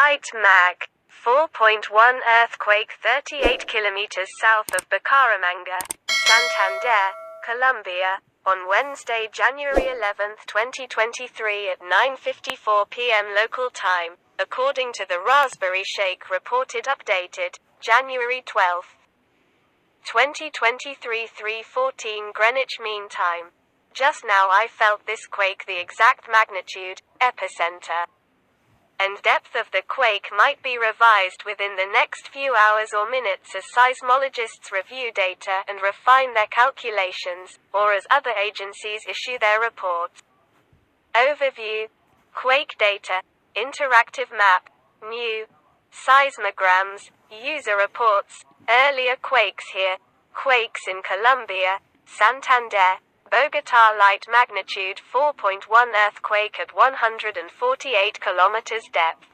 Light Mag. 4.1 earthquake 38 kilometers south of Bucaramanga, Santander, Colombia, on Wednesday, January 11, 2023 at 9:54 p.m. local time, according to the RaspberryShake reported updated, January 12, 2023 3:14 Greenwich Mean Time. Just now I felt this quake, the exact magnitude, epicenter, and depth of the quake might be revised within the next few hours or minutes as seismologists review data and refine their calculations, or as other agencies issue their reports. Overview. Quake data. Interactive map. New. Seismograms. User reports. Earlier quakes here. Quakes in Colombia, Santander, Bogota. Light magnitude 4.1 earthquake at 148 kilometers depth.